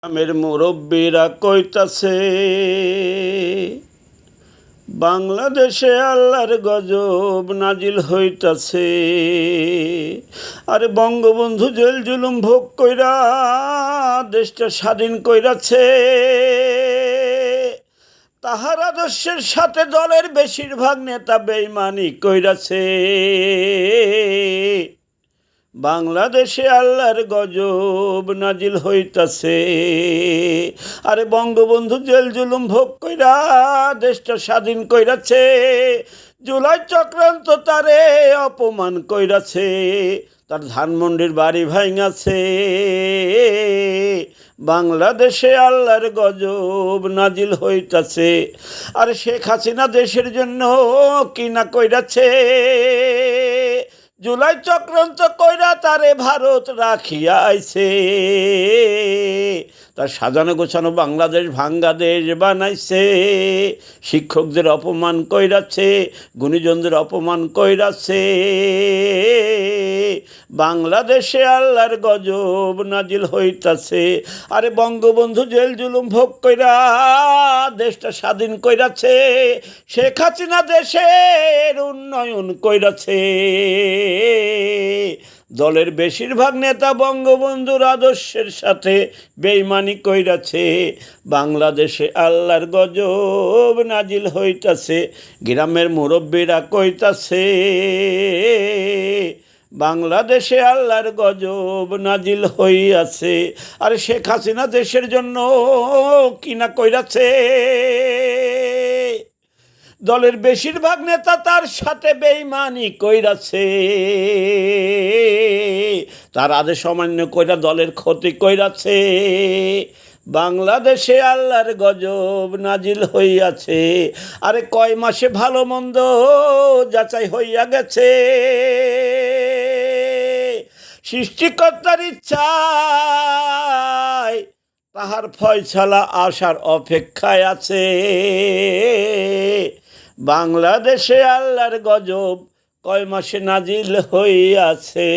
আমের মুরব্বীরা কইতাছে বাংলাদেশে আল্লাহর গজব নাজিল হইতাছে। আরে বঙ্গবন্ধু জেল জুলুম ভোগ কইরা দেশটা স্বাধীন কইরাছে। তাহার আদর্শের সাথে দলের বেশিরভাগ নেতা বেঈমানি কইরাছে। বাংলাদেশে আল্লাহর গজব নাজিল হইতাছে। আরে বঙ্গবন্ধু জেল জুলুম ভোগ কইরা দেশটা স্বাধীন কইরাছে। জুলাই চক্রান্ত তারে অপমান কইরাছে। তার ধানমন্ডির বাড়ি ভাঙাছে। বাংলাদেশে আল্লাহর গজব নাজিল হইতাছে। আর শেখ হাসিনা দেশের জন্য কি না কইরাছে। জুলাই চক্রান্ত কইরা তারে ভারত রাখিয়া আইছে। তার সাজানো গোছানো বাংলাদেশ ভাঙ্গা দেশ বানাইছে। শিক্ষকদের অপমান কইরাছে, গুণীজনদের অপমান কইরাছে। বাংলাদেশে আল্লাহর গজব নাজিল হইতাছে। আরে বঙ্গবন্ধু জেল জুলুম ভোগ কইরা দেশটা স্বাধীন কইরাছে। শেখ হাসিনা দেশের উন্নয়ন কইরাছে। দলের বেশিরভাগ নেতা বঙ্গবন্ধুর আদর্শের সাথে বেঈমানি কইরাছে। বাংলাদেশে আল্লাহর গজব নাজিল হইতাছে। গ্রামের মুরব্বীরা কইতাছে বাংলাদেশে আল্লাহর গজব নাজিল হইয়াছে। আর শেখ হাসিনা দেশের জন্য কি না কইরাছে। দলের বেশিরভাগ নেতা তার সাথে বেঈমানি কইরাছে। তার আদেশ অমান্য কইরা দলের ক্ষতি কইরাছে। বাংলাদেশে আল্লাহর গজব নাজিল হইয়াছে। আরে কয় মাসে ভালো মন্দ যাচাই হইয়া গেছে। সৃষ্টিকর্তার ইচ্ছায় তাহার ফয়সালা আসার অপেক্ষায় আছে। বাংলাদেশে আল্লাহর গজব কয় মাসে নাজিল হইয়াছে।